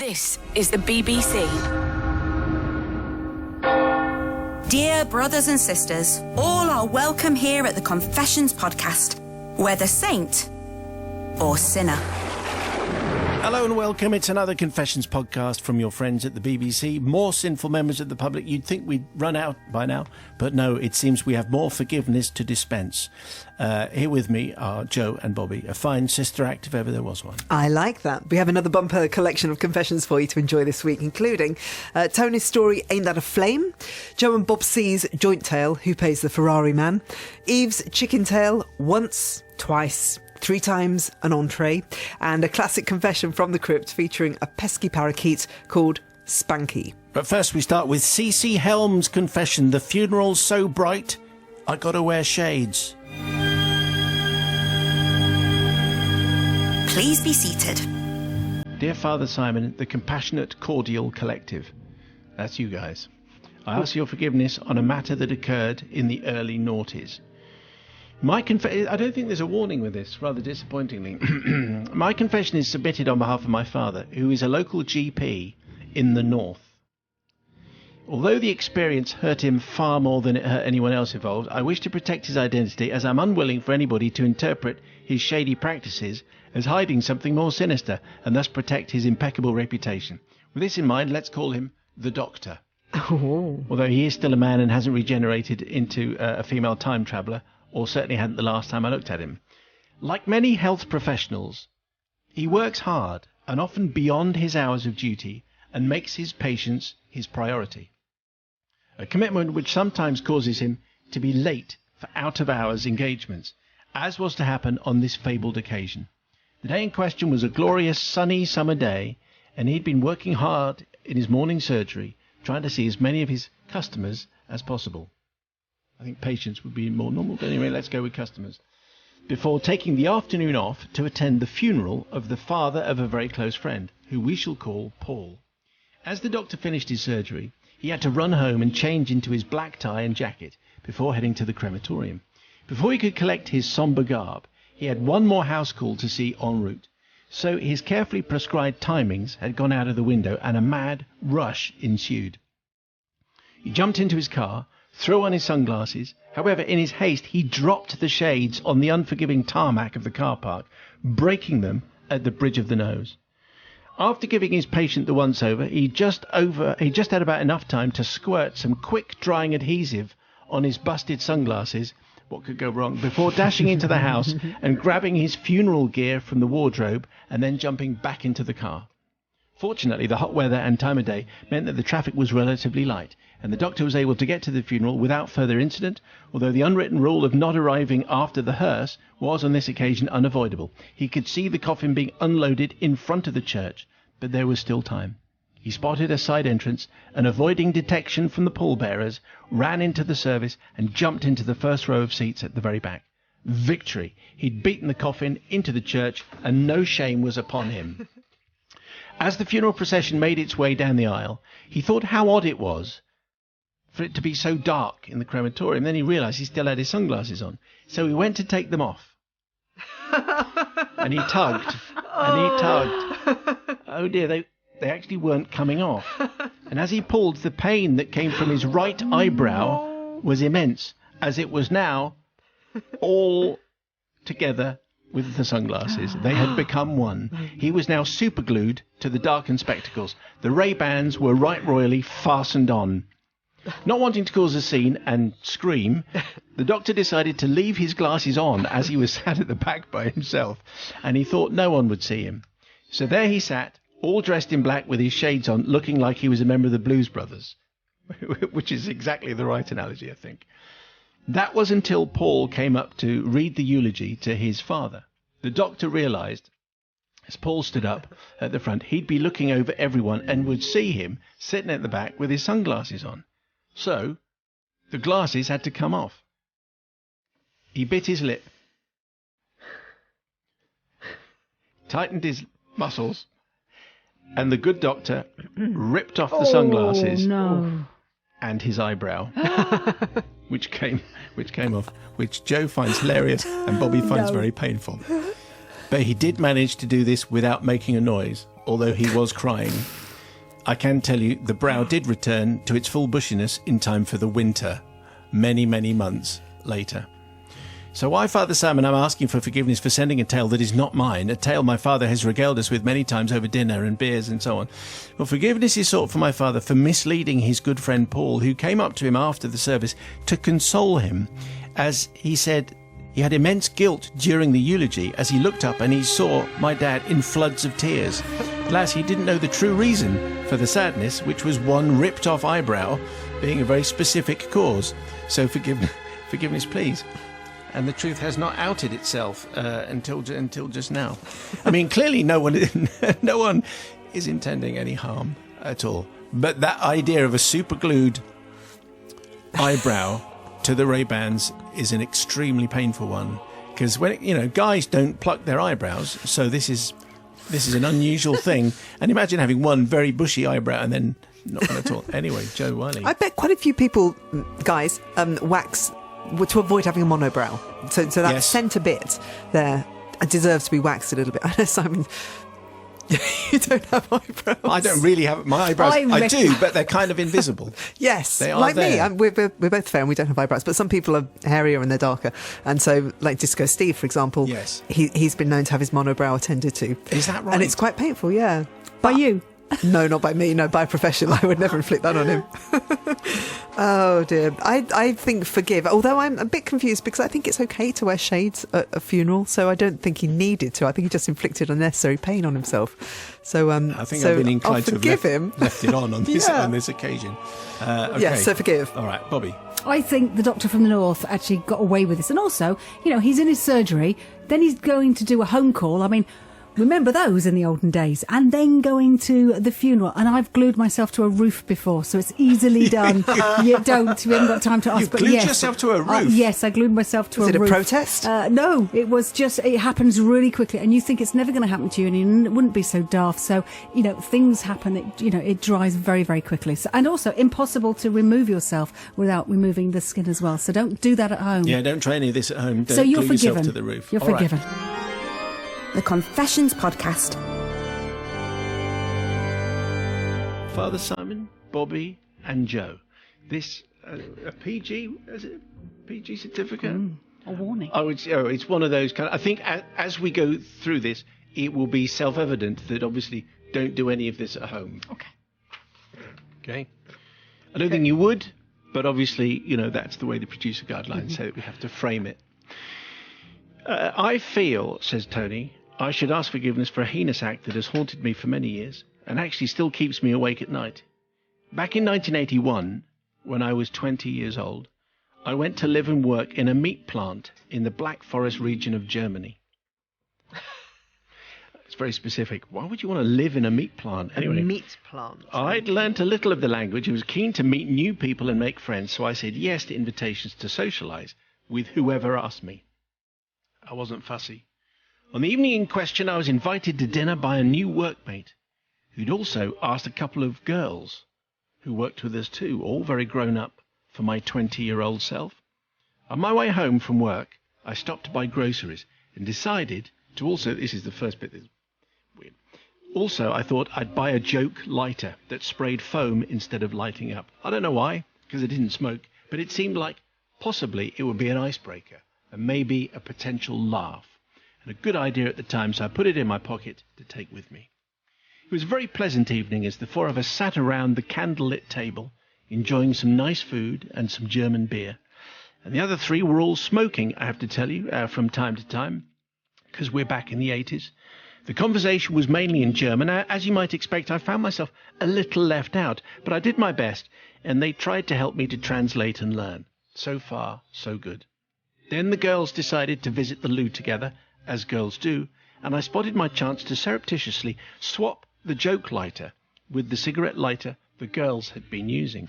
This is the BBC. Dear brothers and sisters, all are welcome here at the Confessions podcast, whether saint or sinner. Hello and welcome. It's another Confessions podcast from your friends at the BBC. More sinful members of the public. You'd think we'd run out by now, but no, it seems we have more forgiveness to dispense. Here with me are Joe and Bobby, a fine sister act if ever there was one. I like that. We have another bumper collection of confessions for you to enjoy this week, including Tony's story aimed at a flame, Joe and Bob C's joint tale, who pays the Ferrari man, Eve's chicken tale, once, twice, 3 times an entree, and a classic confession from the crypt featuring a pesky parakeet called Spanky. But first we start with C.C. Helm's confession, the funeral's so bright, I gotta wear shades. Please be seated. Dear Father Simon, the Compassionate Cordial Collective. That's you guys. I ask your forgiveness on a matter that occurred in the early noughties. I don't think there's a warning with this, rather disappointingly. My confession is submitted on behalf of my father, who is a local GP in the north. Although the experience hurt him far more than it hurt anyone else involved, I wish to protect his identity, as I'm unwilling for anybody to interpret his shady practices as hiding something more sinister, and thus protect his impeccable reputation. With this in mind, let's call him the Doctor. Oh. Although he is still a man and hasn't regenerated into a female time traveller, or certainly hadn't the last time I looked at him. Like many health professionals, he works hard and often beyond his hours of duty and makes his patients his priority. A commitment which sometimes causes him to be late for out-of-hours engagements, as was to happen on this fabled occasion. The day in question was a glorious sunny summer day, and he'd been working hard in his morning surgery, trying to see as many of his customers as possible. I think patients would be more normal, but anyway, let's go with customers. Before taking the afternoon off to attend the funeral of the father of a very close friend, who we shall call Paul. As the doctor finished his surgery, he had to run home and change into his black tie and jacket before heading to the crematorium. Before he could collect his sombre garb, he had one more house call to see en route. So his carefully prescribed timings had gone out of the window and a mad rush ensued. He jumped into his car, threw on his sunglasses. However, in his haste, he dropped the shades on the unforgiving tarmac of the car park, breaking them at the bridge of the nose. After giving his patient the once-over, he just had about enough time to squirt some quick-drying adhesive on his busted sunglasses, what could go wrong, before dashing into the house and grabbing his funeral gear from the wardrobe and then jumping back into the car. Fortunately, the hot weather and time of day meant that the traffic was relatively light, and the doctor was able to get to the funeral without further incident, although the unwritten rule of not arriving after the hearse was on this occasion unavoidable. He could see the coffin being unloaded in front of the church, but there was still time. He spotted a side entrance and, avoiding detection from the pallbearers, ran into the service and jumped into the first row of seats at the very back. Victory! He'd beaten the coffin into the church, and no shame was upon him. As the funeral procession made its way down the aisle, he thought how odd it was for it to be so dark in the crematorium. Then he realised he still had his sunglasses on. So he went to take them off. And he tugged. And he tugged. Oh dear, they actually weren't coming off. And as he pulled, the pain that came from his right eyebrow was immense, as it was now all together with the sunglasses. They had become one. He was now superglued to the darkened spectacles. The Ray-Bans were right royally fastened on. Not wanting to cause a scene and scream, the doctor decided to leave his glasses on as he was sat at the back by himself, and he thought no one would see him. So there he sat, all dressed in black with his shades on, looking like he was a member of the Blues Brothers, which is exactly the right analogy, I think. That was until Paul came up to read the eulogy to his father. The doctor realised, as Paul stood up at the front, he'd be looking over everyone and would see him sitting at the back with his sunglasses on. So the glasses had to come off. He bit his lip, tightened his muscles, and the good doctor ripped off the sunglasses and his eyebrow, which came off, which Joe finds hilarious and Bobby finds very painful. But he did manage to do this without making a noise, although he was crying, I can tell you the brow did return to its full bushiness in time for the winter, many, many months later. So why, Father Simon, I'm asking for forgiveness for sending a tale that is not mine, a tale my father has regaled us with many times over dinner and beers and so on. Well, forgiveness is sought for my father for misleading his good friend Paul, who came up to him after the service to console him, as he said he had immense guilt during the eulogy as he looked up and he saw my dad in floods of tears. Alas, he didn't know the true reason for the sadness, which was one ripped off eyebrow being a very specific cause. So forgiveness, please. And the truth has not outed itself until just now. I mean, clearly no one is intending any harm at all. But that idea of a superglued eyebrow to the Ray-Bans is an extremely painful one, because when guys don't pluck their eyebrows, so this is an unusual thing. And imagine having one very bushy eyebrow and then not one at all. Anyway, Joe Wiley. I bet quite a few people, guys, wax to avoid having a monobrow. So that Yes. centre bit there deserves to be waxed a little bit. I know, Simon, you don't have eyebrows. I don't really have my eyebrows. I do, but they're kind of invisible. Yes, They are like there. me. We're both fair and we don't have eyebrows, but some people are hairier and they're darker. And so, like Disco Steve, for example, Yes. he's been known to have his monobrow attended to. Is that right? And it's quite painful, yeah. By you? No, not by me. No, by a professional. I would never inflict that on him. Oh dear. I think forgive. Although I'm a bit confused because I think it's okay to wear shades at a funeral. So I don't think he needed to. I think he just inflicted unnecessary pain on himself. So I think so I've been I'll inclined to have forgive him. left it on this Yeah. on this occasion. Okay. Yes, so forgive. All right, Bobby. I think the doctor from the north actually got away with this. And also, he's in his surgery, then he's going to do a home call. I mean, remember those in the olden days? And then going to the funeral. And I've glued myself to a roof before, so it's easily done. You don't. We haven't got time to ask. You've but glued yes. yourself to a roof? Yes, I glued myself to Was a it a roof. protest? No, it was just, it happens really quickly. And you think it's never going to happen to you, and you wouldn't be so daft. So, things happen. It dries very, very quickly. So, and also, impossible to remove yourself without removing the skin as well. So don't do that at home. Yeah, don't try any of this at home. Don't So you're glue yourself forgiven. to the roof. You're All right. forgiven. The Confessions Podcast. Father Simon, Bobby, and Joe. This a PG? Is it a PG certificate? A warning. Oh, it's one of those kind. I think as we go through this, it will be self-evident that obviously don't do any of this at home. Okay. I don't think you would, but obviously that's the way the producer guidelines say that we have to frame it. I feel, says Tony, I should ask forgiveness for a heinous act that has haunted me for many years and actually still keeps me awake at night. Back in 1981, when I was 20 years old, I went to live and work in a meat plant in the Black Forest region of Germany. It's very specific. Why would you want to live in a meat plant? Anyway, Meat plant. I'd learnt a little of the language and was keen to meet new people and make friends, so I said yes to invitations to socialise with whoever asked me. I wasn't fussy. On the evening in question, I was invited to dinner by a new workmate, who'd also asked a couple of girls who worked with us too, all very grown up for my 20-year-old self. On my way home from work, I stopped to buy groceries and decided to also, this is the first bit that's weird, also I thought I'd buy a joke lighter that sprayed foam instead of lighting up. I don't know why, because it didn't smoke, but it seemed like possibly it would be an icebreaker and maybe a potential laugh. And a good idea at the time, so I put it in my pocket to take with me. It was a very pleasant evening as the four of us sat around the candlelit table, enjoying some nice food and some German beer. And the other three were all smoking, I have to tell you, from time to time, because we're back in the 80s. The conversation was mainly in German. As you might expect, I found myself a little left out, but I did my best, and they tried to help me to translate and learn. So far, so good. Then the girls decided to visit the loo together, as girls do, and I spotted my chance to surreptitiously swap the joke lighter with the cigarette lighter the girls had been using.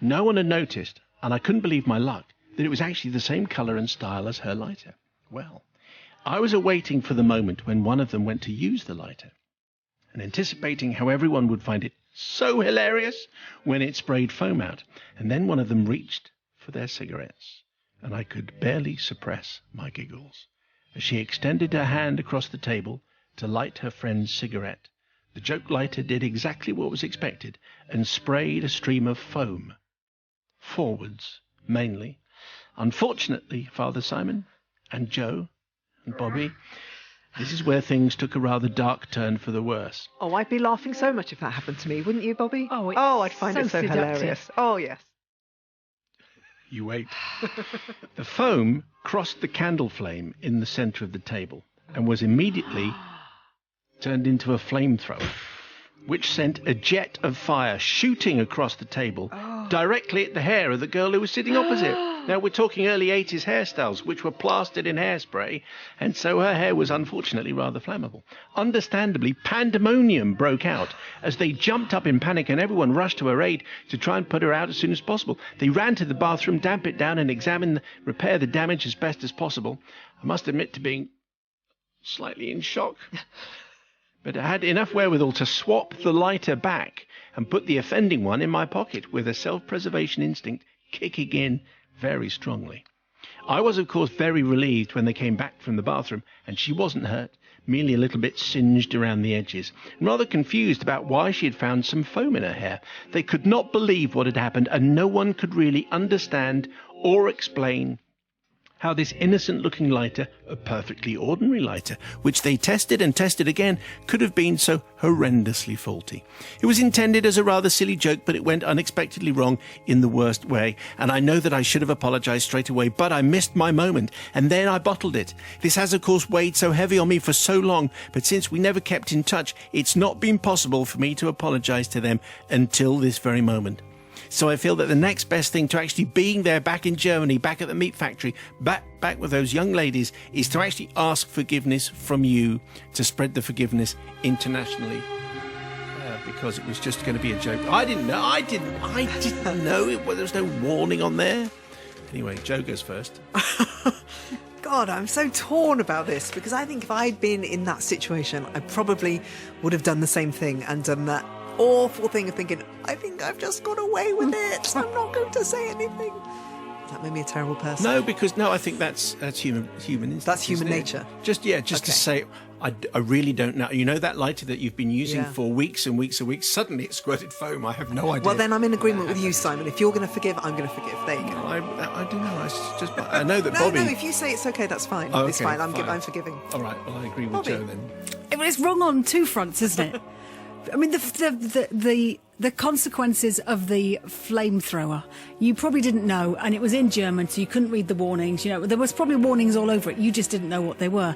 No one had noticed, and I couldn't believe my luck, that it was actually the same colour and style as her lighter. Well, I was awaiting for the moment when one of them went to use the lighter, and anticipating how everyone would find it so hilarious when it sprayed foam out, and then one of them reached for their cigarettes, and I could barely suppress my giggles as she extended her hand across the table to light her friend's cigarette, The joke lighter did exactly what was expected and sprayed a stream of foam. Forwards, mainly. Unfortunately, Father Simon and Joe and Bobby, this is where things took a rather dark turn for the worse. Oh, I'd be laughing so much if that happened to me, wouldn't you, Bobby? Oh, I'd find so it so seductive. hilarious. Oh, yes. You wait. The foam crossed the candle flame in the centre of the table and was immediately turned into a flamethrower, which sent a jet of fire shooting across the table directly at the hair of the girl who was sitting opposite. Now, we're talking early 80s hairstyles, which were plastered in hairspray, and so her hair was unfortunately rather flammable. Understandably, pandemonium broke out as they jumped up in panic and everyone rushed to her aid to try and put her out as soon as possible. They ran to the bathroom, damp it down, and repair the damage as best as possible. I must admit to being slightly in shock. But I had enough wherewithal to swap the lighter back and put the offending one in my pocket with a self-preservation instinct kicking in very strongly. I was, of course, very relieved when they came back from the bathroom and she wasn't hurt, merely a little bit singed around the edges, and rather confused about why she had found some foam in her hair. They could not believe what had happened, and no one could really understand or explain how this innocent-looking lighter, a perfectly ordinary lighter, which they tested and tested again, could have been so horrendously faulty. It was intended as a rather silly joke, but it went unexpectedly wrong in the worst way, and I know that I should have apologised straight away, but I missed my moment, and then I bottled it. This has, of course, weighed so heavy on me for so long, but since we never kept in touch, it's not been possible for me to apologise to them until this very moment. So I feel that the next best thing to actually being there back in Germany, back at the meat factory, back with those young ladies, is to actually ask forgiveness from you, to spread the forgiveness internationally. Because it was just going to be a joke. I didn't know. I didn't know. There was no warning on there. Anyway, Joe goes first. God, I'm so torn about this because I think if I'd been in that situation, I probably would have done the same thing and done that awful thing of thinking, I think I've just got away with it, so I'm not going to say anything. That made me a terrible person. No, I think that's human instinct. That's human nature. Just to say, I really don't know. You know that lighter that you've been using for weeks and weeks and weeks, suddenly it squirted foam. I have no idea. Well, then I'm in agreement with you, Simon. If you're going to forgive, I'm going to forgive. There you go. I don't know. I know that Bobby... No, if you say it's okay, that's fine. Oh, okay, it's fine. I'm forgiving. All right, well, I agree with Bobby. Joe then. It's wrong on two fronts, isn't it? I mean, the consequences of the flamethrower, you probably didn't know, and it was in German, so you couldn't read the warnings. You know, there was probably warnings all over it. You just didn't know what they were.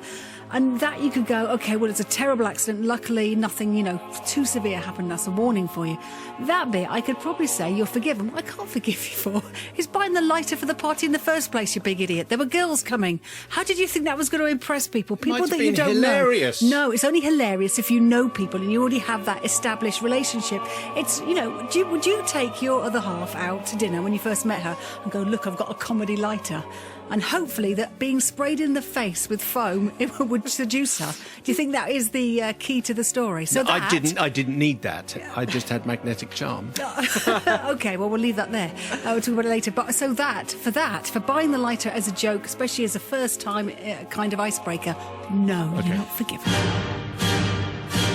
And that you could go, okay, well, it's a terrible accident. Luckily, nothing, too severe happened. That's a warning for you. That bit, I could probably say you're forgiven. What I can't forgive you for is buying the lighter for the party in the first place, you big idiot. There were girls coming. How did you think that was going to impress people? People that you don't hilarious. know. No, it's only hilarious if you know people and you already have that established relationship. It's, would you take your other half out to dinner when you first met her and go, look, I've got a comedy lighter? And hopefully that being sprayed in the face with foam it would seduce her. Do you think that is the key to the story? So no, I didn't need that. I just had magnetic charm. Okay, well, we'll leave that there. We'll talk about it later. But so for buying the lighter as a joke, especially as a first-time kind of icebreaker, no, okay. You're not forgiven.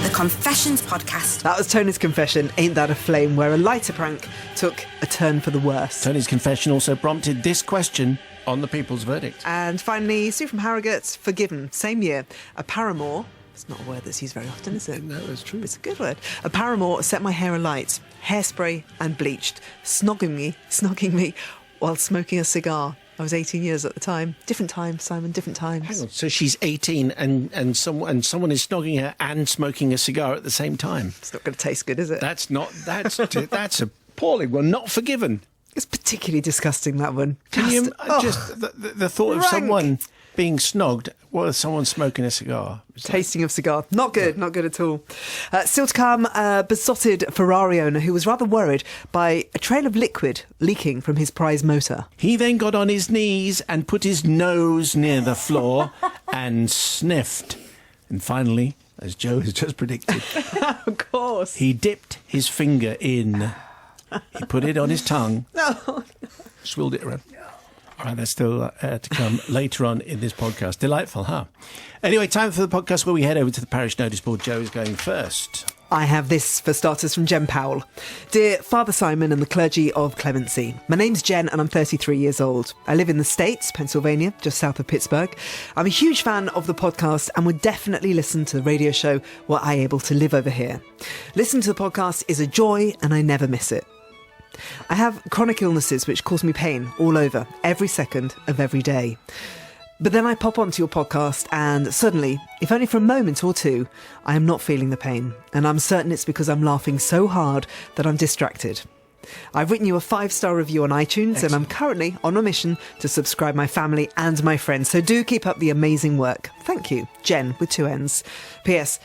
The Confessions Podcast. That was Tony's confession, Ain't That a Flame, where a lighter prank took a turn for the worse. Tony's confession also prompted this question on the People's Verdict. And finally, Sue from Harrogate, forgiven, same year. A paramour, it's not a word that's used very often, is it? No, that's true. It's a good word. A paramour set my hair alight, hairspray and bleached, snogging me while smoking a cigar. I was 18 years at the time. Different times, Simon, different times. Hang on, so she's 18 and someone is snogging her and smoking a cigar at the same time. It's not going to taste good, is it? That's appalling. Well, not forgiven. It's particularly disgusting, that one. Can you just the thought of someone being snogged while someone smoking a cigar? Tasting of cigar. Not good, not good at all. Still to come, a besotted Ferrari owner who was rather worried by a trail of liquid leaking from his prize motor. He then got on his knees and put his nose near the floor and sniffed. And finally, as Joe has just predicted, Of course. he dipped his finger in. He put it on his tongue. No. Swilled it around. All right, that's still to come later on in this podcast. Delightful, huh? Anyway, time for the podcast where we head over to the parish notice board. Joe is going first. I have this, for starters, from Jen Powell. Dear Father Simon and the clergy of Clemency, my name's Jen and I'm 33 years old. I live in the States, Pennsylvania, just south of Pittsburgh. I'm a huge fan of the podcast and would definitely listen to the radio show were I able to live over here. Listening to the podcast is a joy and I never miss it. I have chronic illnesses which cause me pain all over, every second of every day. But then I pop onto your podcast and suddenly, if only for a moment or two, I am not feeling the pain. And I'm certain it's because I'm laughing so hard that I'm distracted. I've written you a 5-star review on iTunes. Excellent. And I'm currently on a mission to subscribe my family and my friends. So do keep up the amazing work. Thank you, Jen with 2 N's. P.S.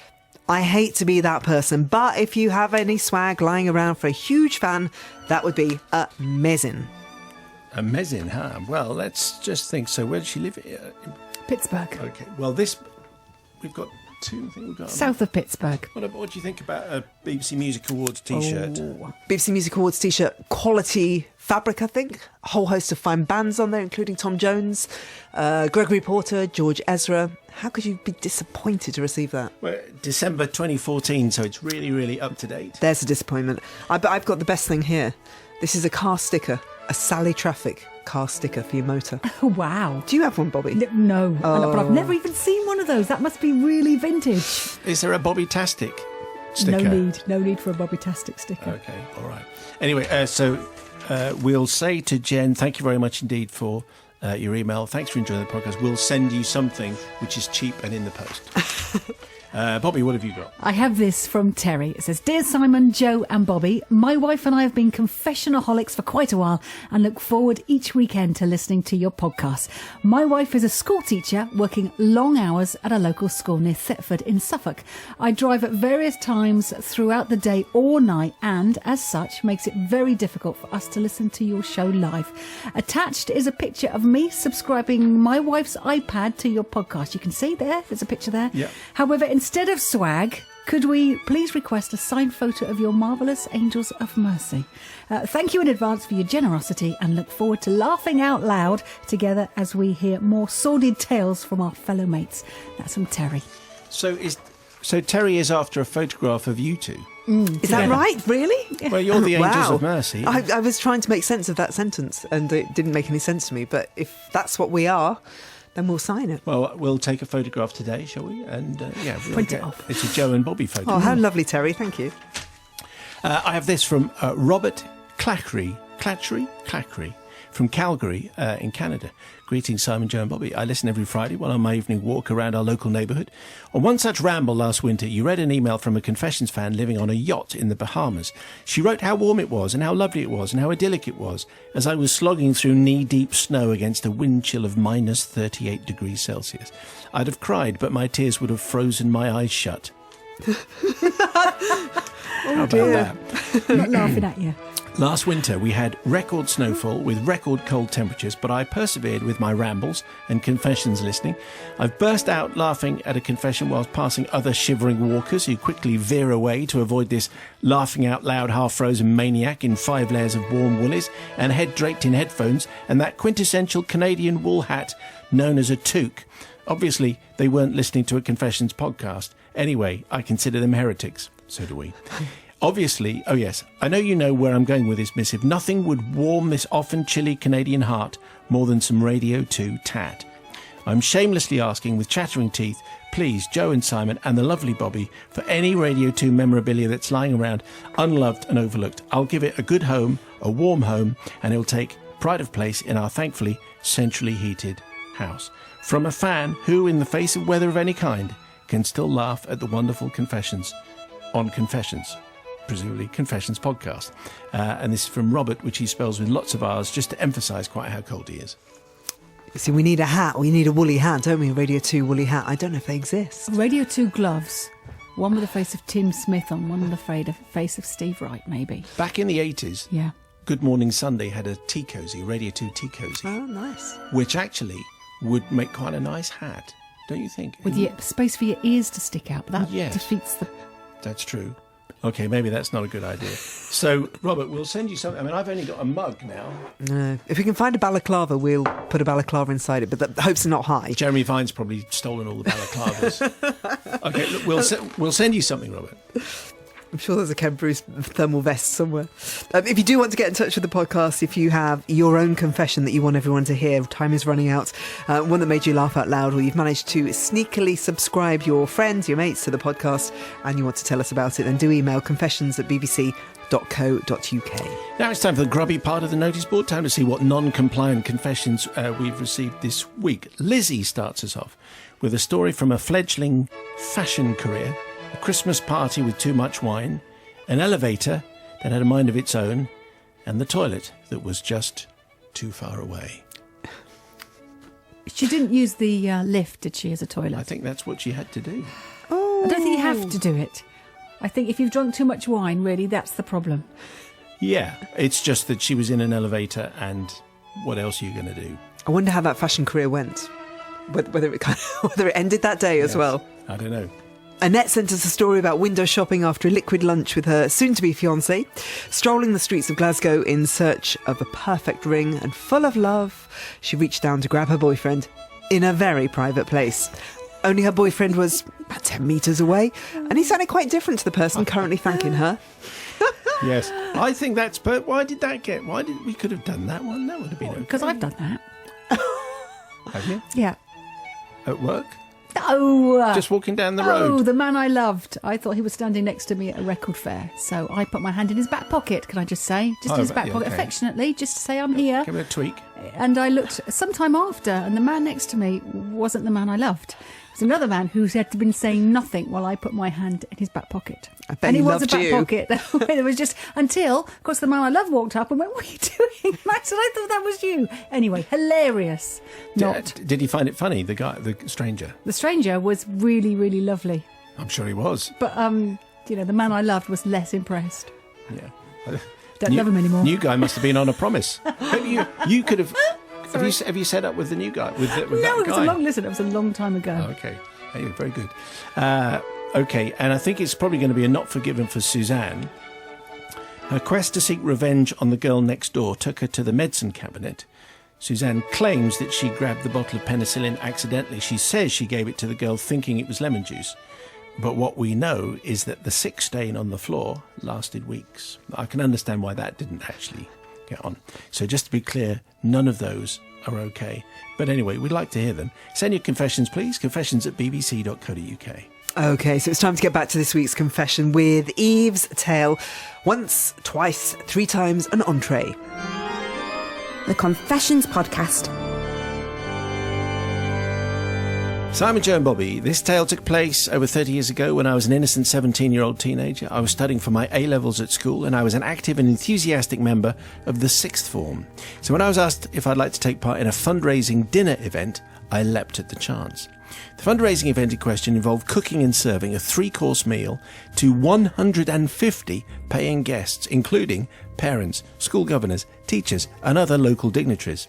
I hate to be that person, but if you have any swag lying around for a huge fan, that would be amazing. Amazing, huh? Well, let's just think. So where does she live? Pittsburgh. Okay. Well, we've got 2. I think we've got South of Pittsburgh. What do you think about a BBC Music Awards T-shirt? Oh, BBC Music Awards T-shirt, quality fabric, I think. A whole host of fine bands on there, including Tom Jones, Gregory Porter, George Ezra. How could you be disappointed to receive that? Well, December 2014, so it's really, really up to date. There's a disappointment. But I've got the best thing here. This is a car sticker. A Sally Traffic car sticker for your motor. Oh, wow. Do you have one, Bobby? No, Oh. but I've never even seen one of those. That must be really vintage. Is there a Bobby Tastic sticker? No need for a Bobby Tastic sticker. Okay, all right. Anyway, so we'll say to Jen, thank you very much indeed for your email. Thanks for enjoying the podcast. We'll send you something which is cheap and in the post. Bobby, what have you got? I have this from Terry. It says, Dear Simon, Joe and Bobby, my wife and I have been confessionaholics for quite a while and look forward each weekend to listening to your podcast. My wife is a school teacher working long hours at a local school near Thetford in Suffolk. I drive at various times throughout the day or night and, as such, makes it very difficult for us to listen to your show live. Attached is a picture of me subscribing my wife's iPad to your podcast. You can see there's a picture there. Yeah. However, instead of swag, could we please request a signed photo of your marvellous Angels of Mercy? Thank you in advance for your generosity and look forward to laughing out loud together as we hear more sordid tales from our fellow mates. That's from Terry. So Terry is after a photograph of you two. Is that right? Really? Well, you're the Angels Wow. of Mercy. I was trying to make sense of that sentence and it didn't make any sense to me. But if that's what we are, then we'll sign it. Well, we'll take a photograph today, shall we? And we'll Print it off. It's a Joe and Bobby photo. Oh, how lovely, Terry. Thank you. I have this from Robert Clackery from Calgary in Canada. Greetings, Simon, Joe and Bobby. I listen every Friday while on my evening walk around our local neighbourhood. On one such ramble last winter, you read an email from a Confessions fan living on a yacht in the Bahamas. She wrote how warm it was and how lovely it was and how idyllic it was as I was slogging through knee-deep snow against a wind chill of minus 38 degrees Celsius. I'd have cried, but my tears would have frozen my eyes shut. How about that? I'm not laughing at you. Last winter, we had record snowfall with record cold temperatures, but I persevered with my rambles and confessions listening. I've burst out laughing at a confession whilst passing other shivering walkers who quickly veer away to avoid this laughing out loud half-frozen maniac in 5 layers of warm woolies and head draped in headphones and that quintessential Canadian wool hat known as a toque. Obviously, they weren't listening to a Confessions podcast. Anyway, I consider them heretics. So do we. Obviously, oh yes, I know you know where I'm going with this missive. Nothing would warm this often chilly Canadian heart more than some Radio 2 tat. I'm shamelessly asking with chattering teeth, please, Joe and Simon and the lovely Bobby, for any Radio 2 memorabilia that's lying around, unloved and overlooked. I'll give it a good home, a warm home, and it'll take pride of place in our thankfully centrally heated house. From a fan who, in the face of weather of any kind, can still laugh at the wonderful confessions on Confessions. Presumably Confessions podcast. And this is from Robert, which he spells with lots of R's, just to emphasise quite how cold he is. See, we need a hat. We need a woolly hat, don't we? A Radio 2 woolly hat. I don't know if they exist. Radio 2 gloves. One with the face of Tim Smith on, one with the face of Steve Wright, maybe. Back in the 80s, Yeah. Good Morning Sunday had a tea cosy, Radio 2 tea cosy, Oh, nice. which actually would make quite a nice hat, don't you think? With your space for your ears to stick out. That Yes. defeats the... That's true. Okay, maybe that's not a good idea. So, Robert, we'll send you something. I mean, I've only got a mug now. No. If we can find a balaclava, we'll put a balaclava inside it, but the hopes are not high. Jeremy Vine's probably stolen all the balaclavas. Okay, look, we'll send you something, Robert. I'm sure there's a Ken Bruce thermal vest somewhere. If you do want to get in touch with the podcast, if you have your own confession that you want everyone to hear, time is running out, one that made you laugh out loud, or you've managed to sneakily subscribe your friends, your mates to the podcast, and you want to tell us about it, then do email confessions@bbc.co.uk. Now it's time for the grubby part of the notice board. Time to see what non-compliant confessions we've received this week. Lizzie starts us off with a story from a fledgling fashion career, a Christmas party with too much wine, an elevator that had a mind of its own, and the toilet that was just too far away. She didn't use the lift, did she, as a toilet? I think that's what she had to do. I don't think you have to do it. I think if you've drunk too much wine, really, that's the problem. Yeah, it's just that she was in an elevator, and what else are you going to do? I wonder how that fashion career went. Whether it ended that day as well. I don't know. Annette sent us a story about window shopping after a liquid lunch with her soon-to-be fiancé, strolling the streets of Glasgow in search of a perfect ring, and full of love, she reached down to grab her boyfriend in a very private place. Only her boyfriend was about 10 metres away, and he sounded quite different to the person currently thanking her. Yes, I think that's... But why did we could have done that one? That would have been okay. Because I've done that. Have you? Yeah. At work? No. Just walking down the road? Oh, the man I loved. I thought he was standing next to me at a record fair. So I put my hand in his back pocket, can I just say? Just in his back pocket, affectionately, just to say I'm here. Give it a tweak. And I looked sometime after, and the man next to me wasn't the man I loved. It was another man who had been saying nothing while I put my hand in his back pocket. I bet he was a loved back you. Pocket. It was just until, of course, the man I love walked up and went, "What are you doing?" And I said, "I thought that was you." Anyway, hilarious. Did he find it funny, the stranger? The stranger was really, really lovely. I'm sure he was. But, the man I loved was less impressed. Yeah. Don't love him anymore. New guy must have been on a promise. Maybe you could have... Have you set up with the new guy? With that guy? It was a long time ago. Oh, okay. Hey, very good. Okay, and I think it's probably going to be a not forgiven for Suzanne. Her quest to seek revenge on the girl next door took her to the medicine cabinet. Suzanne claims that she grabbed the bottle of penicillin accidentally. She says she gave it to the girl thinking it was lemon juice. But what we know is that the sick stain on the floor lasted weeks. I can understand why that didn't actually get on. So just to be clear, none of those are okay. But anyway, we'd like to hear them. Send your confessions, please. confessions@bbc.co.uk. OK, so it's time to get back to this week's confession with Eve's tale. Once, twice, 3 times, an entree. The Confessions Podcast. Simon, Joe and Bobby, this tale took place over 30 years ago when I was an innocent 17-year-old teenager. I was studying for my A-levels at school, and I was an active and enthusiastic member of the 6th form. So when I was asked if I'd like to take part in a fundraising dinner event, I leapt at the chance. The fundraising event in question involved cooking and serving a 3-course meal to 150 paying guests, including parents, school governors, teachers, and other local dignitaries.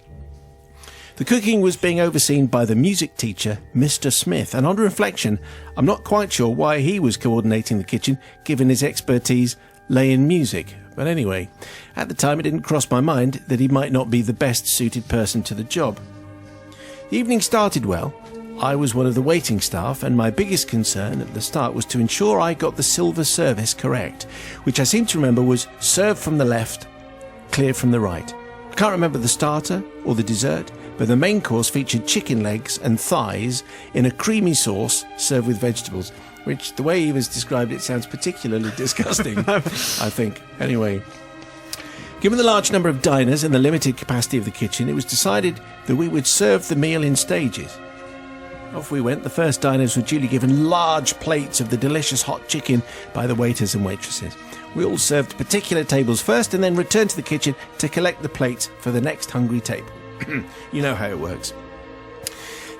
The cooking was being overseen by the music teacher, Mr. Smith, and on reflection, I'm not quite sure why he was coordinating the kitchen, given his expertise laying music. But anyway, at the time it didn't cross my mind that he might not be the best suited person to the job. The evening started well. I was one of the waiting staff, and my biggest concern at the start was to ensure I got the silver service correct, which I seem to remember was served from the left, cleared from the right. I can't remember the starter or the dessert, but the main course featured chicken legs and thighs in a creamy sauce served with vegetables, which, the way he was described, it sounds particularly disgusting, I think. Anyway, given the large number of diners and the limited capacity of the kitchen, it was decided that we would serve the meal in stages. Off we went. The first diners were duly given large plates of the delicious hot chicken by the waiters and waitresses. We all served particular tables first and then returned to the kitchen to collect the plates for the next hungry table. You know how it works.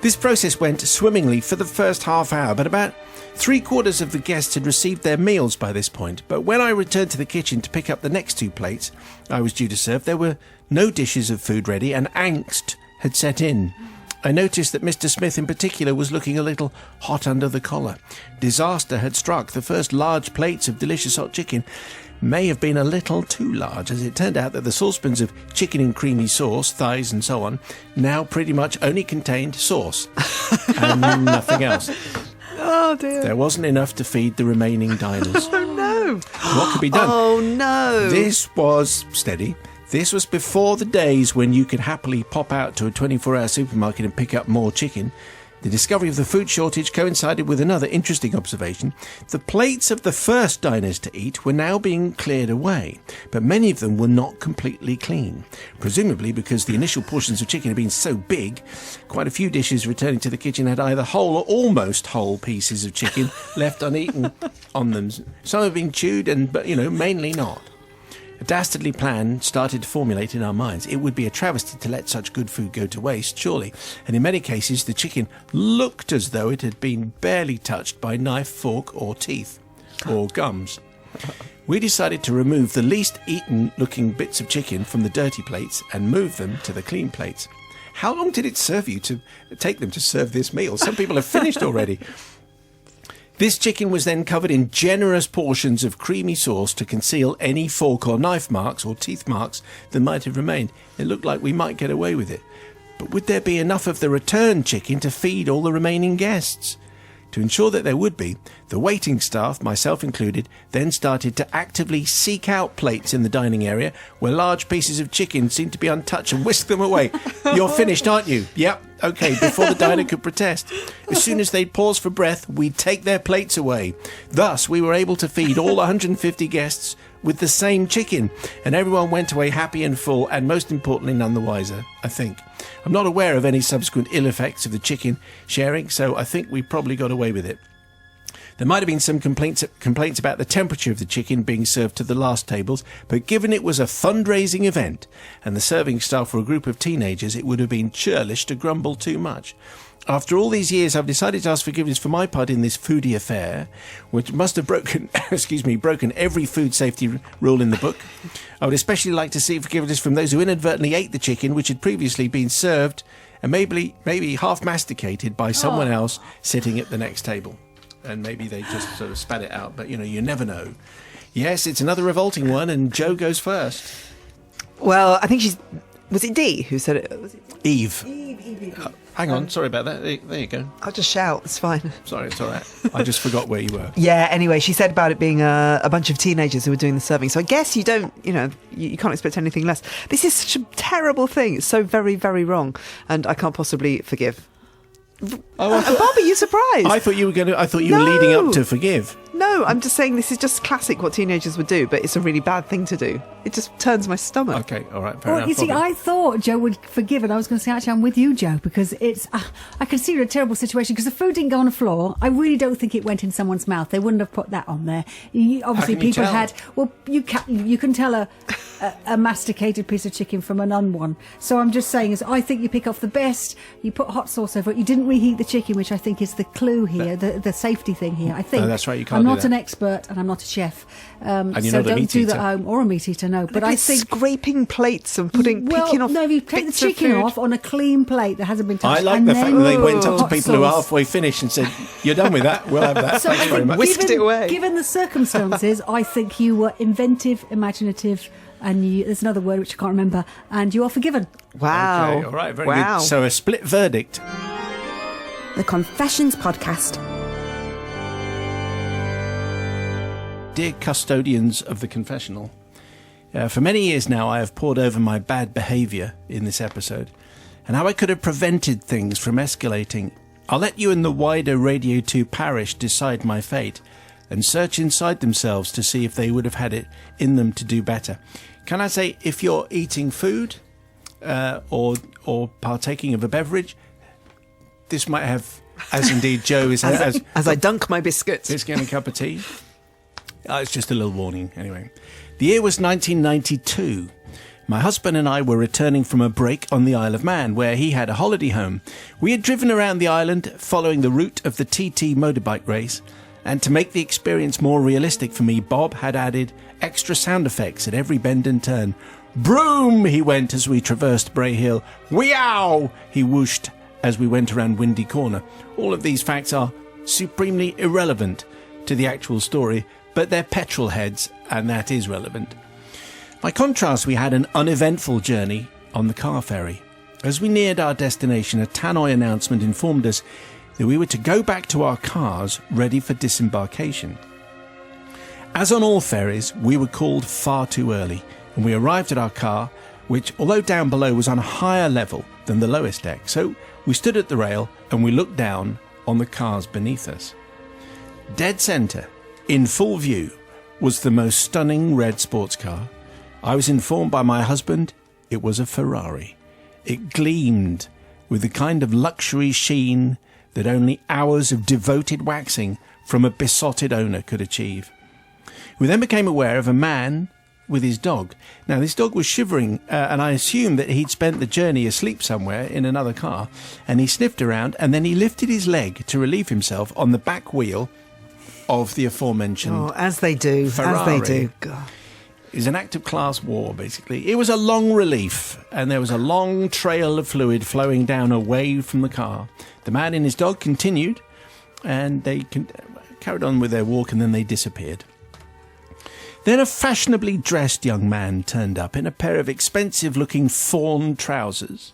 This process went swimmingly for the first half hour, but about 3/4 of the guests had received their meals by this point. But when I returned to the kitchen to pick up the next 2 plates I was due to serve, there were no dishes of food ready, and angst had set in. I noticed that Mr. Smith in particular was looking a little hot under the collar. Disaster had struck. The first large plates of delicious hot chicken may have been a little too large, as it turned out that the saucepans of chicken in creamy sauce, thighs and so on, now pretty much only contained sauce and nothing else. Oh dear. There wasn't enough to feed the remaining diners. Oh no. no! What could be done? Oh, no. This was steady. This was before the days when you could happily pop out to a 24-hour supermarket and pick up more chicken. The discovery of the food shortage coincided with another interesting observation. The plates of the first diners to eat were now being cleared away, but many of them were not completely clean. Presumably because the initial portions of chicken had been so big, quite a few dishes returning to the kitchen had either whole or almost whole pieces of chicken left uneaten on them. Some had been chewed, but mainly not. A dastardly plan started to formulate in our minds. It would be a travesty to let such good food go to waste, surely. And in many cases, the chicken looked as though it had been barely touched by knife, fork, or teeth, or gums. We decided to remove the least eaten-looking bits of chicken from the dirty plates and move them to the clean plates. How long did it take them to serve this meal? Some people have finished already. This chicken was then covered in generous portions of creamy sauce to conceal any fork or knife marks or teeth marks that might have remained. It looked like we might get away with it. But would there be enough of the returned chicken to feed all the remaining guests? To ensure that there would be, the waiting staff, myself included, then started to actively seek out plates in the dining area where large pieces of chicken seemed to be untouched and whisk them away. You're finished, aren't you? Yep. Okay, before the diner could protest. As soon as they'd pause for breath, we'd take their plates away. Thus, we were able to feed all 150 guests with the same chicken, and everyone went away happy and full, and most importantly, none the wiser, I think. I'm not aware of any subsequent ill effects of the chicken sharing, so I think we probably got away with it. There might have been some complaints about the temperature of the chicken being served to the last tables, but given it was a fundraising event and the serving staff were a group of teenagers, it would have been churlish to grumble too much. After all these years, I've decided to ask forgiveness for my part in this foodie affair, which must have broken every food safety rule in the book. I would especially like to seek forgiveness from those who inadvertently ate the chicken, which had previously been served and maybe half masticated by someone else sitting at the next table. And maybe they just sort of spat it out, but you never know. Yes, it's another revolting one, and Jo goes first. Well, I think was it Dee who said it? Was it Eve. Eve. Hang on, sorry about that. There you go. I'll just shout, it's fine. Sorry, it's all right. I just forgot where you were. Yeah, anyway, she said about it being a bunch of teenagers who were doing the serving. So I guess you don't, you can't expect anything less. This is such a terrible thing. It's so very, very wrong. And I can't possibly forgive. Bob, are you surprised? I thought you were leading up to forgive. No, I'm just saying this is just classic what teenagers would do, but it's a really bad thing to do. It just turns my stomach. Okay, all right, fair enough. You see, I thought Jo would forgive, and I was going to say, actually, I'm with you, Jo, because it's, I consider it a terrible situation, because the food didn't go on the floor. I really don't think it went in someone's mouth. They wouldn't have put that on there. Obviously, people had, you can tell a masticated piece of chicken from an un-one. So I'm just saying, I think you pick off the best, you put hot sauce over it, you didn't reheat the chicken, which I think is the clue here, the safety thing here. I think. No, that's right, you can't I'm do not that. an expert, and I'm not a chef. And you're so not a don't meat do that eater. at home, or a meat eater, no. But I think scraping plates and picking off. No, you take the bits of chicken food. off on a clean plate that hasn't been touched. I like and the fact then that they went up to hot people who are sauce. halfway finished and said, "You're done with that. We'll have that. So Thanks I very think much." Whisked it away. Given the circumstances, I think you were inventive, imaginative, and there's another word which I can't remember, and you are forgiven. Wow. Okay, all right, very wow. good. So a split verdict. The Confessions Podcast. Dear custodians of the confessional, for many years now I have pored over my bad behaviour in this episode and how I could have prevented things from escalating. I'll let you and the wider Radio 2 parish decide my fate and search inside themselves to see if they would have had it in them to do better. Can I say, if you're eating food or partaking of a beverage, this might have, as indeed Jo is as I dunk my biscuits. Just getting a cup of tea. It's just a little warning, anyway. The year was 1992. My husband and I were returning from a break on the Isle of Man, where he had a holiday home. We had driven around the island, following the route of the TT motorbike race, and to make the experience more realistic for me, Bob had added extra sound effects at every bend and turn. Broom, he went as we traversed Bray Hill. Weow, he whooshed as we went around Windy Corner. All of these facts are supremely irrelevant to the actual story, but they're petrol heads, and that is relevant. By contrast, we had an uneventful journey on the car ferry. As we neared our destination, a tannoy announcement informed us that we were to go back to our cars ready for disembarkation. As on all ferries, we were called far too early, and we arrived at our car, which, although down below, was on a higher level than the lowest deck. So we stood at the rail and we looked down on the cars beneath us. Dead centre, in full view, was the most stunning red sports car. I was informed by my husband it was a Ferrari. It gleamed with the kind of luxury sheen that only hours of devoted waxing from a besotted owner could achieve. We then became aware of a man with his dog. Now, this dog was shivering, and I assumed that he'd spent the journey asleep somewhere in another car, and he sniffed around, and then he lifted his leg to relieve himself on the back wheel of the aforementioned as they do, Ferrari. as they do. God. It was an act of class war, basically. It was a long relief, and there was a long trail of fluid flowing down away from the car. The man and his dog continued, and they carried on with their walk, and then they disappeared. Then a fashionably dressed young man turned up in a pair of expensive-looking fawn trousers,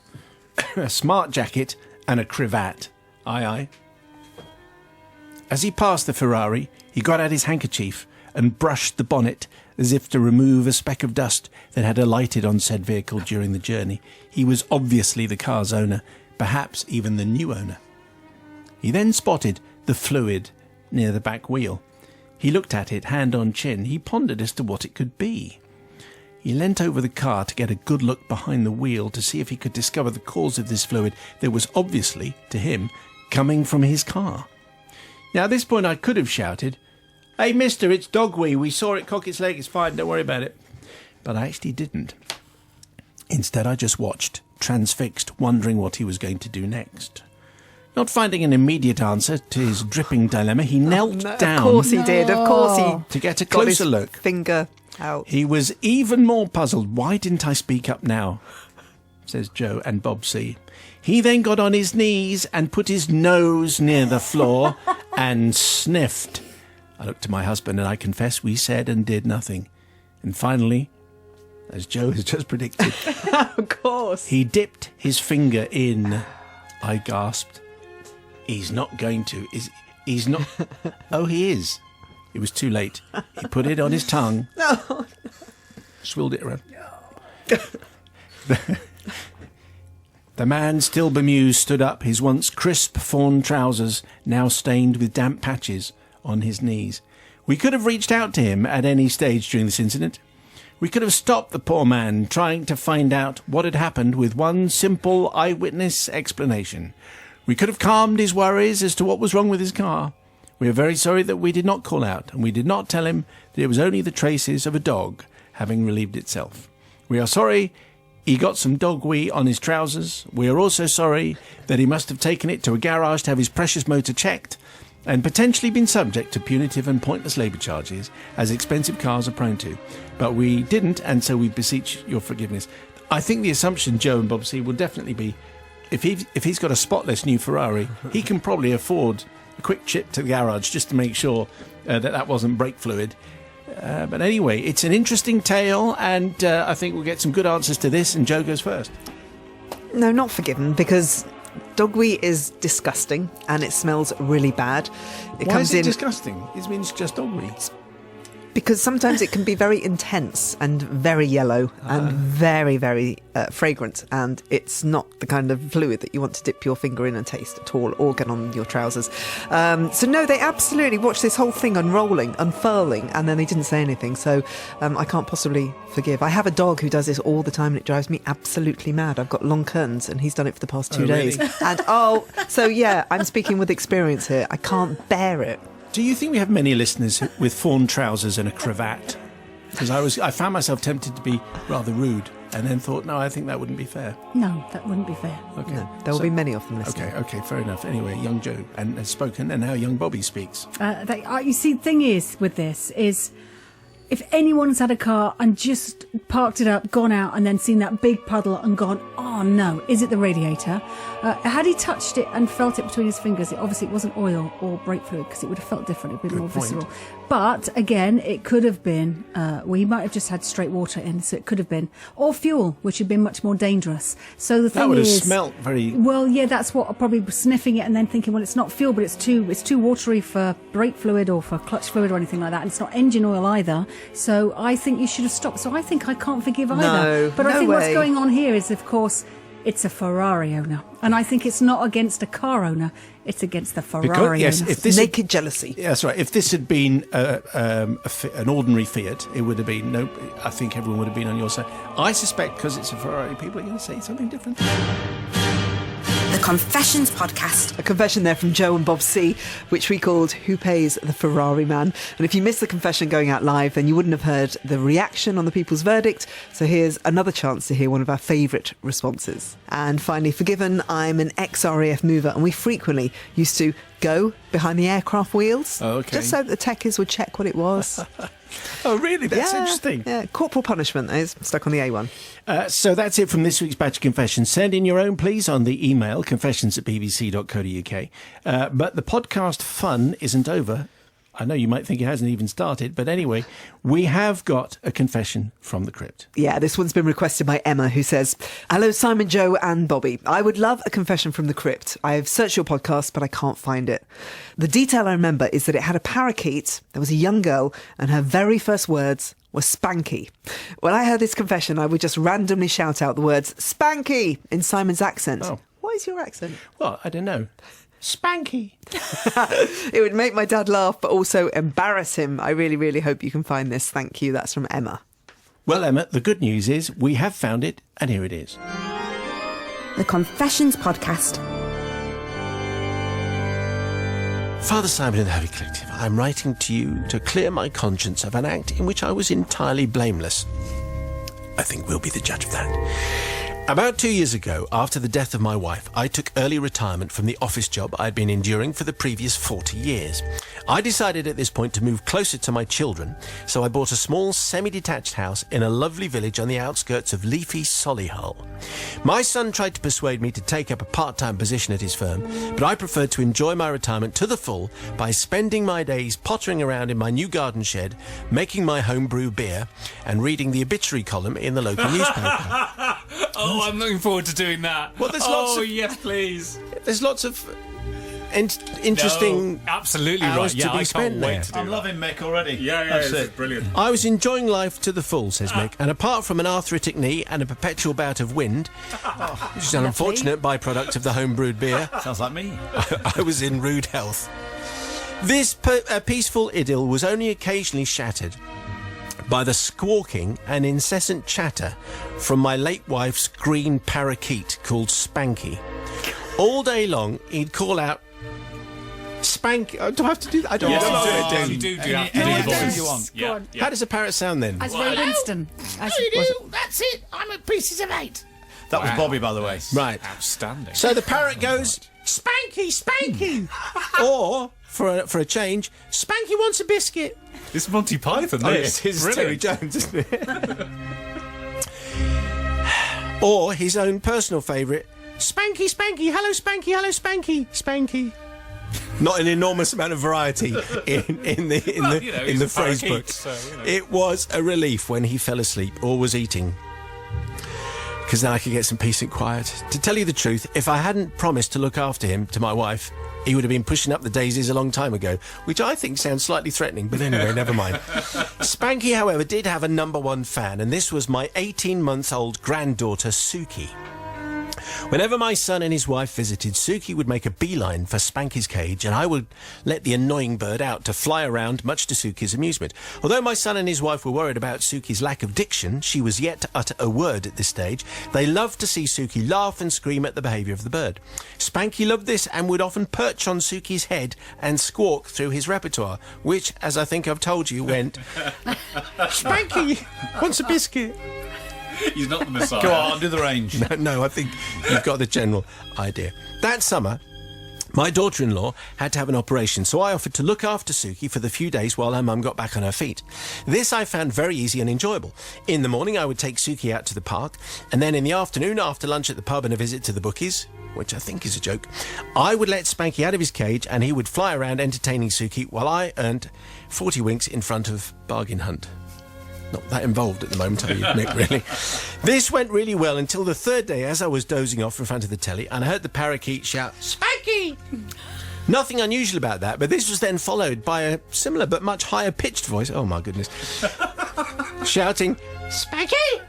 a smart jacket, and a cravat. Aye, aye. As he passed the Ferrari, he got out his handkerchief and brushed the bonnet as if to remove a speck of dust that had alighted on said vehicle during the journey. He was obviously the car's owner, perhaps even the new owner. He then spotted the fluid near the back wheel. He looked at it, hand on chin. He pondered as to what it could be. He leant over the car to get a good look behind the wheel to see if he could discover the cause of this fluid that was obviously, to him, coming from his car. Now, at this point, I could have shouted, "Hey, mister, it's dog wee. We saw it cock its leg. It's fine. Don't worry about it." But I actually didn't. Instead, I just watched, transfixed, wondering what he was going to do next. Not finding an immediate answer to his dripping dilemma, he knelt down. Of course he did. Of course he to get a got closer his look. Finger out. He was even more puzzled. "Why didn't I speak up now?" says Joe and Bob C. He then got on his knees and put his nose near the floor and sniffed. I looked to my husband and I confess we said and did nothing. And finally, as Joe has just predicted, Of course. he dipped his finger in. I gasped. He's not going to. He's not. Oh, he is. It was too late. He put it on his tongue. No. Swilled it around. The man, still bemused, stood up, his once crisp fawn trousers now stained with damp patches on his knees. We could have reached out to him at any stage during this incident. We could have stopped the poor man trying to find out what had happened with one simple eyewitness explanation. We could have calmed his worries as to what was wrong with his car. We are very sorry that we did not call out, and we did not tell him that it was only the traces of a dog having relieved itself. We are sorry he got some dog wee on his trousers. We are also sorry that he must have taken it to a garage to have his precious motor checked and potentially been subject to punitive and pointless labour charges, as expensive cars are prone to. But we didn't, and so we beseech your forgiveness. I think the assumption, Joe and Bob C, will definitely be, if he's got a spotless new Ferrari, he can probably afford a quick trip to the garage just to make sure that wasn't brake fluid. But anyway, it's an interesting tale, and I think we'll get some good answers to this, and Joe goes first. No, not forgiven, because dog wee is disgusting and it smells really bad. Why is it disgusting? It means just dog wee. Because sometimes it can be very intense and very yellow and very, very fragrant, and it's not the kind of fluid that you want to dip your finger in and taste at all, or get on your trousers. So no, they absolutely watched this whole thing unrolling, unfurling, and then they didn't say anything. So I can't possibly forgive. I have a dog who does this all the time, and it drives me absolutely mad. I've got long curtains, and he's done it for the past 2 days. Really? And so yeah, I'm speaking with experience here. I can't bear it. Do you think we have many listeners with fawn trousers and a cravat? Because I found myself tempted to be rather rude, and then thought, no, I think that wouldn't be fair. No, that wouldn't be fair. Okay, No, there will be many of them listening. Okay, fair enough. Anyway, young Joe has spoken, and now young Bobby speaks. You see, the thing is with this is, if anyone's had a car and just parked it up, gone out, and then seen that big puddle and gone, oh oh no, is it the radiator? Had he touched it and felt it between his fingers, it wasn't oil or brake fluid, because it would have felt different, it would be more visceral. But again, it could have been, he might have just had straight water in, so it could have been, or fuel, which had been much more dangerous. So the thing that would have is, smelt very... Well, yeah, that's what I probably was sniffing it and then thinking, well, it's not fuel, but it's too watery for brake fluid or for clutch fluid or anything like that, and it's not engine oil either. So I think you should have stopped. So I think I can't forgive either. No, but I no think what's way. going on here is, of course, it's a Ferrari owner, and I think it's not against a car owner; it's against the Ferrari yes, owner. if this Naked jealousy. Yeah, that's right. If this had been an ordinary Fiat, it would have been no. I think everyone would have been on your side. I suspect because it's a Ferrari, people are going to say something different. The Confessions Podcast. A confession there from Joe and Bob C, which we called Who Pays the Ferrari Man? And if you missed the confession going out live, then you wouldn't have heard the reaction on the people's verdict. So here's another chance to hear one of our favourite responses. And finally, forgiven, I'm an ex-RAF mover, and we frequently used to go behind the aircraft wheels. Oh, okay. Just so that the techies would check what it was. Oh, really? That's Yeah, interesting. Yeah, corporal punishment is stuck on the A1. So that's it from this week's batch of confessions. Send in your own, please, on the email confessions@bbc.co.uk. But the podcast fun isn't over. I know you might think it hasn't even started, but anyway, we have got a confession from the crypt. Yeah, this one's been requested by Emma, who says, "Hello, Simon, Joe and Bobby. I would love a confession from the crypt. I have searched your podcast, but I can't find it. The detail I remember is that it had a parakeet, there was a young girl, and her very first words were Spanky. When I heard this confession, I would just randomly shout out the words Spanky in Simon's accent." Oh. What is your accent? Well, I don't know. Spanky. It would make my dad laugh, but also embarrass him. I really, really hope you can find this. Thank you. That's from Emma. Well, Emma, the good news is we have found it, and here it is. The Confessions Podcast. Father Simon and the Heavy Collective, I'm writing to you to clear my conscience of an act in which I was entirely blameless. I think we'll be the judge of that. About 2 years ago, after the death of my wife, I took early retirement from the office job I'd been enduring for the previous 40 years. I decided at this point to move closer to my children, so I bought a small semi-detached house in a lovely village on the outskirts of leafy Solihull. My son tried to persuade me to take up a part-time position at his firm, but I preferred to enjoy my retirement to the full by spending my days pottering around in my new garden shed, making my homebrew beer, and reading the obituary column in the local newspaper. Oh, I'm looking forward to doing that. Well, there's lots of... yes, please. There's lots of interesting absolutely hours right. to Yeah, be I spent can't there. wait to do I'm that. loving Mick already. Yeah, That's it's it. brilliant. I was enjoying life to the full, says Mick, and apart from an arthritic knee and a perpetual bout of wind, which is an unfortunate byproduct of the home-brewed beer, Sounds like me. I was in rude health. This peaceful idyll was only occasionally shattered by the squawking and incessant chatter from my late wife's green parakeet called Spanky. All day long, he'd call out, Spanky. Do I have to do that? I don't Yes, know. you do. You do have to Any do the voice voice. you want. Yeah, yeah. How does a parrot sound then? As Ray Winston. As That's it. I'm at pieces of 8. That was Bobby, by the way. Right. Outstanding. So the parrot goes, Spanky, Spanky. Or, for a change, Spanky wants a biscuit. It's Monty Python, This is Terry Jones, isn't it? Or his own personal favourite, Spanky, Spanky, hello Spanky, hello Spanky, Spanky. Not an enormous amount of variety in the phrase book. So, It was a relief when he fell asleep or was eating, because then I could get some peace and quiet. To tell you the truth, if I hadn't promised to look after him to my wife, he would have been pushing up the daisies a long time ago, which I think sounds slightly threatening, but anyway, never mind. Spanky, however, did have a number one fan, and this was my 18-month-old granddaughter, Suki. Whenever my son and his wife visited, Suki would make a beeline for Spanky's cage, and I would let the annoying bird out to fly around, much to Suki's amusement. Although my son and his wife were worried about Suki's lack of diction, she was yet to utter a word at this stage. They loved to see Suki laugh and scream at the behaviour of the bird. Spanky loved this and would often perch on Suki's head and squawk through his repertoire, which, as I think I've told you, went, Spanky wants a biscuit. He's not the Messiah. Go on, do the range. No, I think you've got the general idea. That summer, My daughter-in-law had to have an operation, so I offered to look after Suki for the few days while her mum got back on her feet. This I found very easy and enjoyable. In the morning, I would take Suki out to the park, and then in the afternoon, after lunch at the pub and a visit to the bookies, which I think is a joke, I would let Spanky out of his cage and he would fly around entertaining Suki while I earned 40 winks in front of Bargain Hunt. Not that involved at the moment, are you, Mick, really? This went really well until the third day as I was dozing off in front of the telly and I heard the parakeet shout, "Spanky!" Nothing unusual about that, but this was then followed by a similar but much higher pitched voice, oh my goodness, shouting, "Spanky!"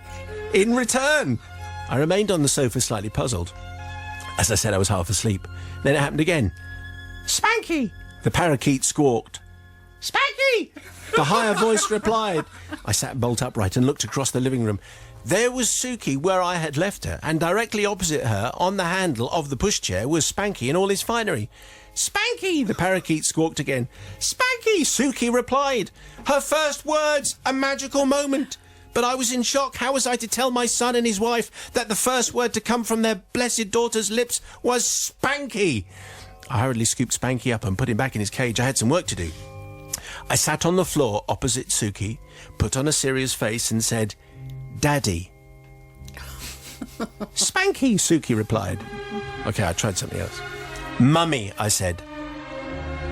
in return. I remained on the sofa slightly puzzled. As I said, I was half asleep. Then it happened again. "Spanky!" The parakeet squawked. "Spanky!" The higher voice replied. I sat bolt upright and looked across the living room. There was Suki where I had left her, and directly opposite her, on the handle of the pushchair, was Spanky in all his finery. "Spanky!" the parakeet squawked again. "Spanky!" Suki replied. Her first words, a magical moment. But I was in shock. How was I to tell my son and his wife that the first word to come from their blessed daughter's lips was Spanky? I hurriedly scooped Spanky up and put him back in his cage. I had some work to do. I sat on the floor opposite Suki, put on a serious face and said, "Daddy." "Spanky," Suki replied. Okay, I tried something else. "Mummy," I said.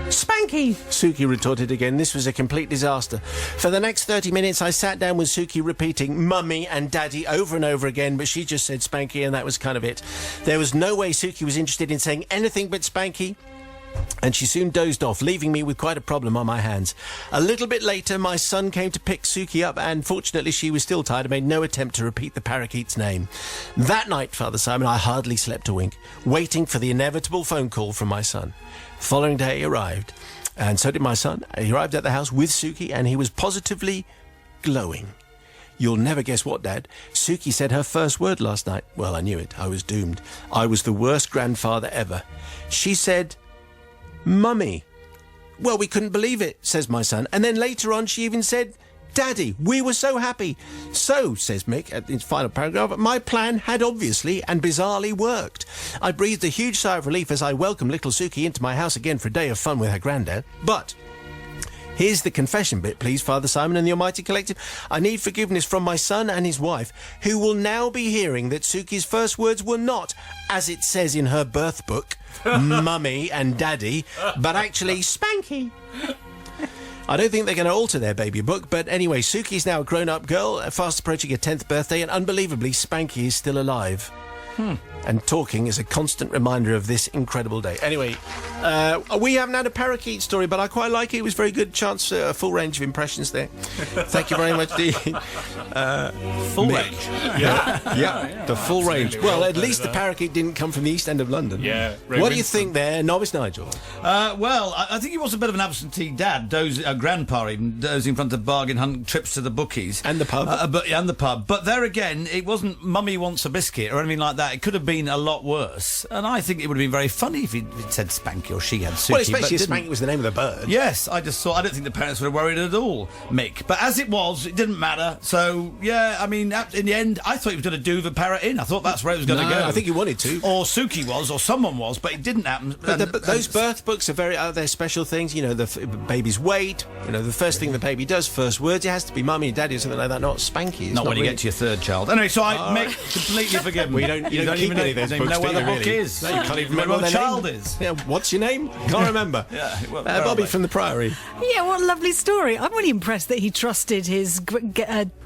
"Spanky," Suki retorted again. This was a complete disaster. For the next 30 minutes, I sat down with Suki repeating Mummy and Daddy over and over again, but she just said Spanky, and that was kind of it. There was no way Suki was interested in saying anything but Spanky, and she soon dozed off, leaving me with quite a problem on my hands. A little bit later, my son came to pick Suki up, and fortunately she was still tired and made no attempt to repeat the parakeet's name. That night, Father Simon, I hardly slept a wink, waiting for the inevitable phone call from my son. The following day he arrived, and so did my son. He arrived at the house with Suki, and he was positively glowing. You'll never guess what, Dad. Suki said her first word last night. Well, I knew it. I was doomed. I was the worst grandfather ever. She said, "Mummy." Well, we couldn't believe it, says my son. And then later on, she even said, "Daddy." We were so happy. So, says Mick at his final paragraph, my plan had obviously and bizarrely worked. I breathed a huge sigh of relief as I welcomed little Suki into my house again for a day of fun with her granddad. But here's the confession bit, please, Father Simon and the Almighty Collective. I need forgiveness from my son and his wife, who will now be hearing that Suki's first words were not, as it says in her birth book, Mummy and Daddy, but actually Spanky. I don't think they're going to alter their baby book, but anyway, Suki's now a grown-up girl, fast approaching her 10th birthday, and unbelievably, Spanky is still alive. And talking is a constant reminder of this incredible day. Anyway, we haven't had a parakeet story, but I quite like it. It was very good chance, a full range of impressions there. Thank you very much, the Full Mick. range. Yeah, the full range. Well, at least the parakeet didn't come from the East End of London. Yeah. What do you think there, Novice Nigel? Well, I think he was a bit of an absentee dad, grandpa even, dozing in front of Bargain Hunt, trips to the bookies. And the pub. And the pub. But there again, it wasn't Mummy wants a biscuit or anything like that. It could have been a lot worse. And I think it would have been very funny if he'd said Spanky or she had Suki. Well, especially if didn't. Spanky was the name of the bird. Yes, I don't think the parents were worried at all, Mick. But as it was, it didn't matter. So, yeah, I mean, in the end, I thought he was going to do the parrot in. I thought that's where it was going to go. I think he wanted to. Or Suki was, or someone was, but it didn't happen. But those birth books are they're special things. You know, the baby's weight. You know, the first thing the baby does, first words, it has to be Mummy and Daddy or something like that, not Spanky. It's not when you really... get to your third child. Anyway, so I make completely forgiven. Well, you don't keep any of those books, know where do the you, book really? is. No, you can't even remember what what the their child name is. Yeah, what's your name? Can't remember. Yeah, well, Bobby from the Priory. Yeah, what a lovely story. I'm really impressed that he trusted his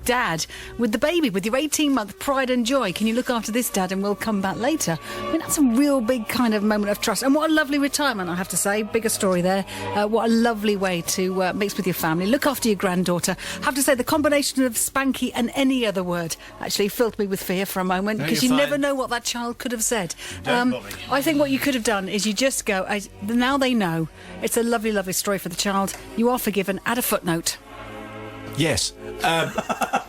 dad with the baby, with your 18-month pride and joy. Can you look after this, Dad, and we'll come back later? I mean, that's a real big kind of moment of trust. And what a lovely retirement, I have to say. Bigger story there. What a lovely way to mix with your family. Look after your granddaughter. I have to say, the combination of Spanky and any other word actually filled me with fear for a moment, because you never know what that child could have said. I think what you could have done is you just go, now they know. It's a lovely, lovely story for the child. You are forgiven. Add a footnote. Yes,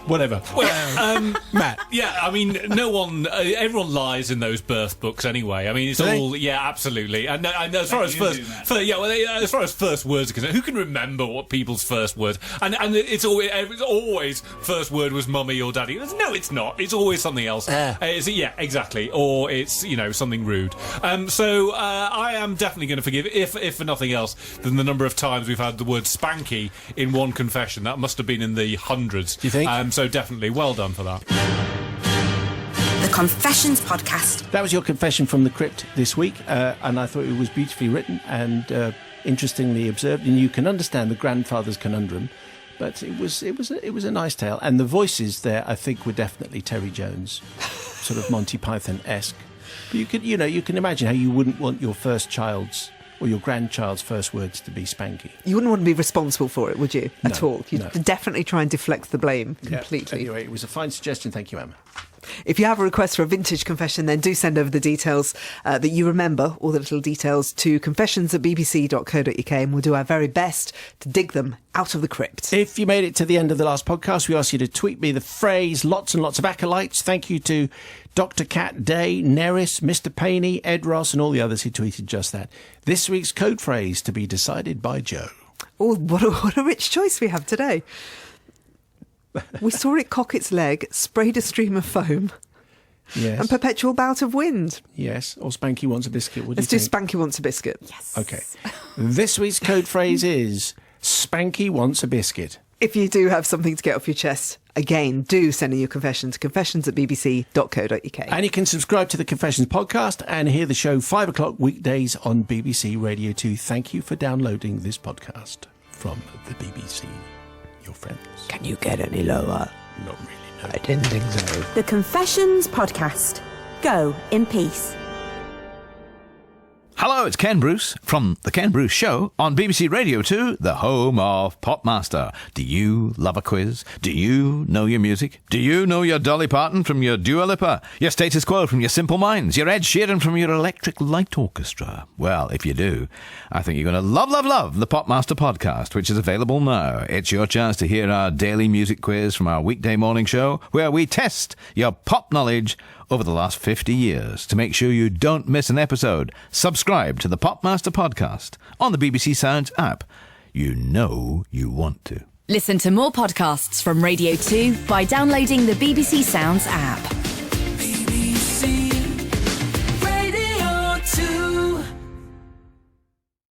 Whatever. Well, Matt. yeah, I mean, no one, everyone lies in those birth books anyway. I mean, it's Do they? all, yeah, absolutely. And as far as as far as first words are concerned, who can remember what people's first words? And it's always first word was mummy or daddy. No, it's not. It's always something else. Yeah, exactly. Or it's something rude. So I am definitely going to forgive, if for nothing else, than the number of times we've had the word spanky in one confession. That must have been in the hundreds. Do you think? So definitely, well done for that. The Confessions Podcast. That was your confession from the crypt this week, and I thought it was beautifully written and interestingly observed, and you can understand the grandfather's conundrum. But it was a nice tale, and the voices there, I think, were definitely Terry Jones, sort of Monty Python-esque. You can imagine how you wouldn't want your first child's or your grandchild's first words to be spanky. You wouldn't want to be responsible for it, would you? At No, all? You'd no. definitely try and deflect the blame completely. Anyway, it was a fine suggestion. Thank you, Emma. If you have a request for a vintage confession, then do send over the details that you remember, all the little details, to confessions@bbc.co.uk, and we'll do our very best to dig them out of the crypt. If you made it to the end of the last podcast, we ask you to tweet me the phrase lots and lots of acolytes. Thank you to Dr. Cat Day, Neris, Mr. Paney, Ed Ross, and all the others who tweeted just that. This week's code phrase to be decided by Joe. Oh, what a rich choice we have today. We saw it cock its leg, sprayed a stream of foam, Yes. and perpetual bout of wind. Yes. Or Spanky wants a biscuit. What do Let's do you think? Spanky wants a biscuit. Yes. Okay. This week's code phrase is Spanky wants a biscuit. If you do have something to get off your chest, again, do send in your confession to confessions@bbc.co.uk. And you can subscribe to the Confessions podcast and hear the show 5 o'clock weekdays on BBC Radio 2. Thank you for downloading this podcast from the BBC. Your friends. Can you get any lower? Not really, no. I didn't think so. The Confessions Podcast. Go in peace. Hello, it's Ken Bruce from The Ken Bruce Show on BBC Radio 2, the home of Popmaster. Do you love a quiz? Do you know your music? Do you know your Dolly Parton from your Dua Lipa? Your Status Quo from your Simple Minds? Your Ed Sheeran from your Electric Light Orchestra? Well, if you do, I think you're going to love the Popmaster podcast, which is available now. It's your chance to hear our daily music quiz from our weekday morning show, where we test your pop knowledge over the last 50 years. To make sure you don't miss an episode, subscribe to the Popmaster podcast on the BBC Sounds app. You know you want to. Listen to more podcasts from Radio 2 by downloading the BBC Sounds app.